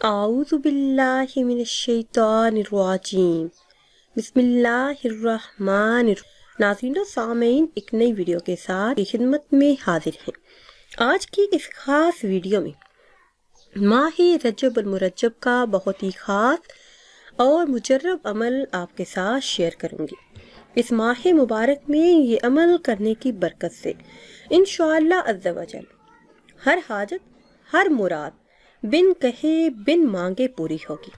اعوذ باللہ من الشیطان الرجیم بسم اللہ الرحمن الرحیم۔ ناظرین و سامعین، ایک نئی ویڈیو کے ساتھ خدمت میں حاضر ہیں۔ آج کی اس خاص ویڈیو میں ماہ رجب المرجب کا بہت ہی خاص اور مجرب عمل آپ کے ساتھ شیئر کروں گی۔ اس ماہ مبارک میں یہ عمل کرنے کی برکت سے انشاءاللہ عز و جل ہر حاجت، ہر مراد بن کہے بن مانگے پوری ہوگی۔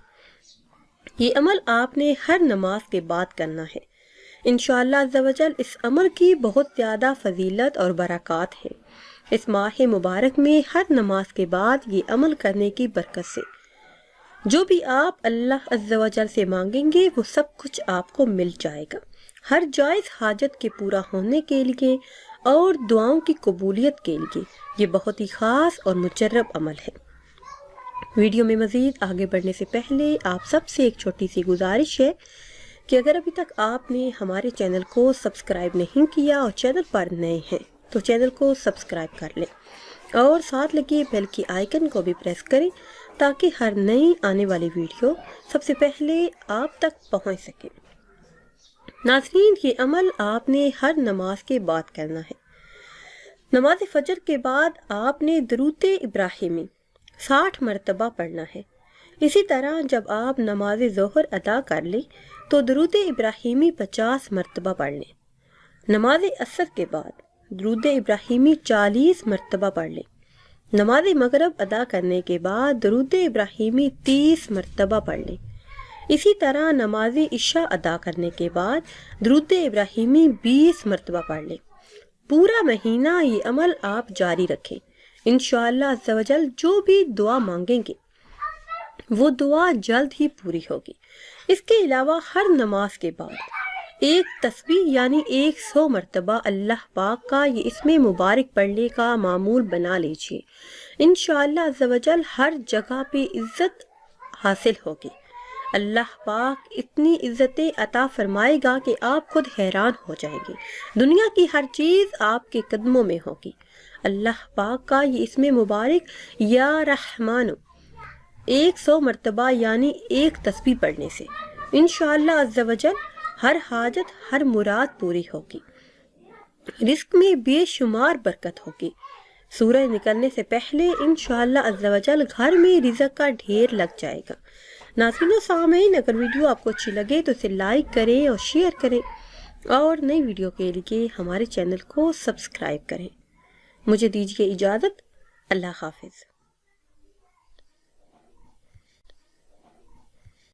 یہ عمل آپ نے ہر نماز کے بعد کرنا ہے۔ انشاءاللہ عز و جل اس عمل کی بہت زیادہ فضیلت اور برکات ہے۔ اس ماہ مبارک میں ہر نماز کے بعد یہ عمل کرنے کی برکت سے جو بھی آپ اللہ عز و جل سے مانگیں گے وہ سب کچھ آپ کو مل جائے گا، ہر جائز حاجت کے پورا ہونے کے لیے اور دعاؤں کی قبولیت کے لیے یہ بہت ہی خاص اور مجرب عمل ہے۔ ویڈیو میں مزید آگے بڑھنے سے پہلے آپ سب سے ایک چھوٹی سی گزارش ہے کہ اگر ابھی تک آپ نے ہمارے چینل کو سبسکرائب نہیں کیا اور چینل پر نئے ہیں تو چینل کو سبسکرائب کر لیں اور ساتھ لگے بیل کی آئیکن کو بھی پریس کریں تاکہ ہر نئی آنے والی ویڈیو سب سے پہلے آپ تک پہنچ سکے۔ ناظرین، یہ عمل آپ نے ہر نماز کے بعد کرنا ہے۔ نماز فجر کے بعد آپ نے درود ابراہیمی 60 مرتبہ پڑھنا ہے۔ اسی طرح جب آپ نماز ظہر ادا کر لیں تو درود ابراہیمی 50 مرتبہ پڑھ لیں۔ نماز عصر کے بعد درود ابراہیمی 40 مرتبہ پڑھ لیں۔ نماز مغرب ادا کرنے کے بعد درود ابراہیمی 30 مرتبہ پڑھ لیں۔ اسی طرح نماز عشاء ادا کرنے کے بعد درود ابراہیمی 20 مرتبہ پڑھ لیں۔ پورا مہینہ یہ عمل آپ جاری رکھیں۔ انشاءاللہ عز و جل جو بھی دعا مانگیں گے وہ دعا جلد ہی پوری ہوگی۔ اس کے علاوہ ہر نماز کے بعد ایک تسبیح یعنی 100 مرتبہ اللہ پاک کا یہ اسم مبارک پڑھنے کا معمول بنا لیجئے۔ انشاءاللہ عز و جل ہر جگہ پہ عزت حاصل ہوگی۔ اللہ پاک اتنی عزتیں عطا فرمائے گا کہ آپ خود حیران ہو جائیں گے۔ دنیا کی ہر چیز آپ کے قدموں میں ہوگی۔ اللہ پاک کا یہ اسم مبارک یا رحمان 100 مرتبہ یعنی ایک تسبیح پڑھنے سے انشاءاللہ عز و جل ہر حاجت، ہر مراد پوری ہوگی۔ رزق میں بے شمار برکت ہوگی۔ سورج نکلنے سے پہلے انشاءاللہ عز و جل گھر میں رزق کا ڈھیر لگ جائے گا۔ ناظرین و سامعین، اگر ویڈیو آپ کو اچھی لگے تو اسے لائک کریں اور شیئر کریں اور نئی ویڈیو کے لیے ہمارے چینل کو سبسکرائب کریں۔ مجھے دیجیے اجازت۔ اللہ حافظ۔